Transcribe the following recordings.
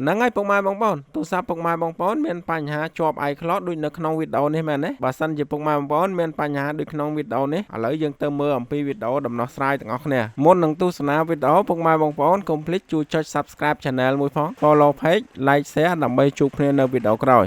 ហ្នឹងហើយពុកម៉ែបងប្អូនទូរស័ព្ទពុកម៉ែបងប្អូនមានបញ្ហាជាប់ iCloud ដូចនៅក្នុងវីដេអូនេះមែនទេបើសិនជាពុកម៉ែបងប្អូនមានបញ្ហាដូចក្នុងវីដេអូនេះឥឡូវយើងទៅមើលអំពីវីដេអូដំណោះស្រាយទាំងអស់គ្នាមុននឹងទស្សនាវីដេអូពុកម៉ែបងប្អូនកុំភ្លេចជួយចុច Subscribe Channel មួយផង Follow Page Like Share ដើម្បីជួបគ្នានៅវីដេអូក្រោយ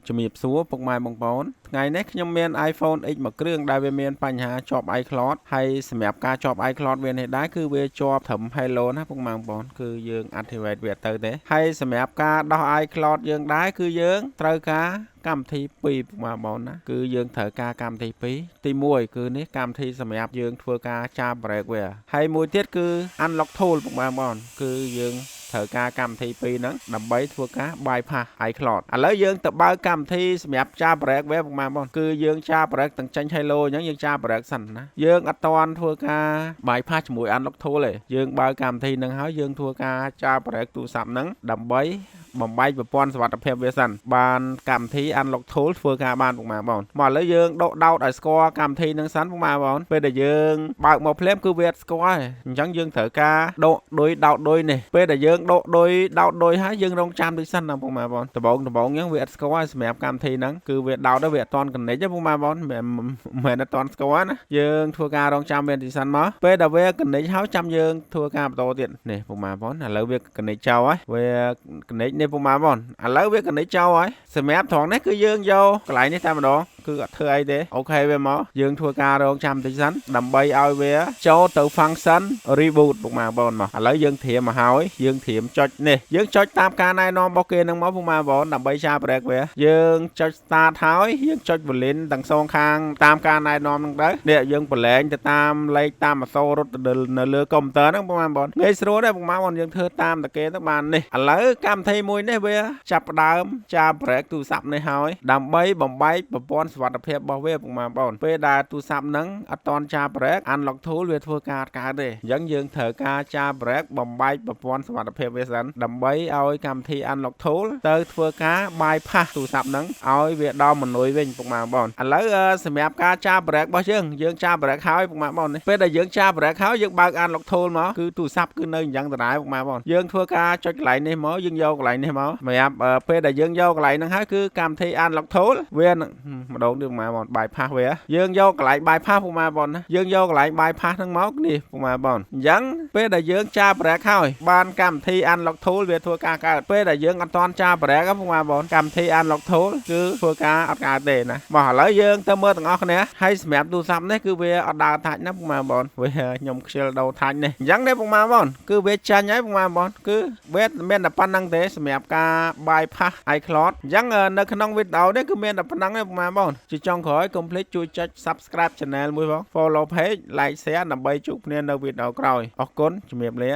ជំរាបសួរពុកម៉ែបងប្អូនថ្ងៃនេះខ្ញុំមាន iPhone X មួយគ្រឿងដែលវាមានបញ្ហាជាប់ iCloud ហើយសម្រាប់ការជាប់ iCloud វានេះដែរគឺវាជាប់ត្រឹម Hello ណាពុកម៉ែបងប្អូនគឺយើង Activate វាទៅទេហើយសម្រាប់ការដោះ iCloud យើងដែរគឺយើងត្រូវការកម្មវិធី2ពុកម៉ែបងប្អូនណាគឺយើងត្រូវការកម្មវិធី2ទី1គឺនេះកម្មវិធីសម្រាប់យើងធ្វើការចាប break វាហើយមួយទៀតគឺ Unlock Tool ពុកម៉ែបងប្អូនគឺយើងត្រូវការកម្មវិធី2ហ្នឹងដើម្បីធ្វើការ bypass iCloud ឥឡូវយើងទៅបើកកម្មវិធីសម្រាប់ចាប break វាពុកម៉ែបងប្អូនគឺយើងចាប break ទាំងចេញ Hello អញ្ចឹងយើងចាប break សិនណាយើងអត់តន់ធ្វើការ bypass ជាមួយ Unlock Tool ទេយើងបើកកម្មវិធីហ្នឹងហើយយើងធ្វើការចាប break ទូរស័ព្ទហ្នឹងដើម្បីបំបែកប្រព័ន្ធសុវត្ថិភាពវាសិនបានកម្មវិធី Unlock Tool ធ្វើការបានពុកម៉ែបងប្អូនមកឥឡូវយើងដកដោតឲ្យស្គាល់កម្មវិធីហ្នឹងសិនពុកម៉ែបងប្អូនពេលដែលយើងបើកមកភ្លាមគឺវាអត់ស្គាល់ហើយអញ្ចឹងយើងត្រូវការដកដោយដោតដោយនេះពេលដែលយើងដកដោយដោតដោយហើយយើងរងចាំដូចសិនណាពុកម៉ែបងប្អូនដំបងអញ្ចឹងវាអត់ស្គាល់ហើយសម្រាប់កម្មវិធីហ្នឹងគឺវាដោតទៅវាអត់តន់ connect ទេពុកម៉ែបងប្អូនមិនអត់តន់ស្គាល់ណាយើងធ្វើការរងចាំវាទីសិនមកពេលដែលវា connect ហើយចាំយើងធ្វើការបន្តទៀតនេះពុកម៉ែបងប្អូនឥឡូវវា connect ចោលហើយវា connect នេះពុកម៉ែបងប្អូនឥឡូវវា connect ចោលហើយសម្រាប់ត្រង់នេះគឺយើងយកកន្លែងនេះតែម្ដងគឺអត់ធ្វើអីទេអូខេវាមកយើងធ្វើការរងចាំតិចសិនដើម្បីឲ្យវាចូលទៅ function reboot ពុកម៉ែបងប្អូនមកឥឡូវយើងត្រៀមមកហើយយើងត្រៀមចុចនេះយើងចុចតាមការណែនាំរបស់គេនឹងមកពុកម៉ែបងប្អូនដើម្បីចាប break វាយើងចុច start ហើយយើងចុច volume ទាំងសងខាងតាមការណែនាំហ្នឹងទៅនេះយើងប្រឡែងទៅតាមលេខតាមអក្សររត់ទៅនៅលើកុំព្យូទ័រហ្នឹងពុកម៉ែបងប្អូនងាយស្រួលដែរពុកម៉ែបងប្អូនយើងធ្វើតាមតែគេទៅបាននេះឥឡូវកម្មវិធីមួយនេះវាចាប់ផ្ដើមចាប break ទូរស័ព្ទនេះហើយដើម្បីបំបែកប្រព័ន្ធសុវត្ថិភាពរបស់វាពុកម៉ែបងប្អូនពេលដែលទូរស័ព្ទហ្នឹងអត់តន់ចាប break Unlock Tool វាធ្វើការកើតទេអញ្ចឹងយើងត្រូវការចាប break បំបែកប្រព័ន្ធសុវត្ថិភាពវាសិនដើម្បីឲ្យកម្មវិធី Unlock Tool ទៅធ្វើការ bypass ទូរស័ព្ទហ្នឹងឲ្យវាដល់ម៉ឺនុយវិញពុកម៉ែបងប្អូនឥឡូវសម្រាប់ការចាប break របស់យើងចាប break ហើយពុកម៉ែបងប្អូននេះពេលដែលយើងចាប break ហើយយើងបើក Unlock Tool មកគឺទូរស័ព្ទគឺនៅអញ្ចឹងដដែលពុកម៉ែបងប្អូនយើងធ្វើការចុចកន្លែងនេះមកយើងយកកន្លែងនេះមកសម្រាប់ពេលដែលយើងយកកន្លែងហ្នឹងហើយគឺកម្មវិធី Unlock Tool វាម្ដងទៀតពុកម៉ែបង bypass វាយើងយកកន្លែង bypass ពុកម៉ែបងណាយើងយកកន្លែង bypass ហ្នឹងមកនេះពុកម៉ែបងអញ្ចឹងពេលដែលយើងចាប break ហើយបានកម្មវិធី Unlock Tool វាធ្វើការកើតពេលដែលយើងអត់ទាន់ចាប break ពុកម៉ែបងកម្មវិធី Unlock Tool គឺធ្វើការអត់កើតទេណាមកឥឡូវយើងទៅមើលទាំងអស់គ្នាហើយសម្រាប់ទូរស័ព្ទនេះគឺវាអត់ដើរថាច់ណាពុកម៉ែបងវាខ្ញុំខ្ជិលដោថាច់នេះអញ្ចឹងទេពុកម៉ែបងគឺវាចាញ់ហើយពុកម៉ែបងគឺវាមានតែប៉ុណ្្នឹងទេសម្រាប់ការ bypass iCloud អញ្ចឹងនៅក្នុងវីដេអូនេះគឺមានតែប៉ុណ្្នឹងទេពុកម៉ែបងជាចុងក្រោយកុំភ្លេចជួយចុច Subscribe Channel មួយផង Follow Page Like Share ដើម្បីជួបគ្នានៅវីដេអូក្រោយអរគុណជំរាបលា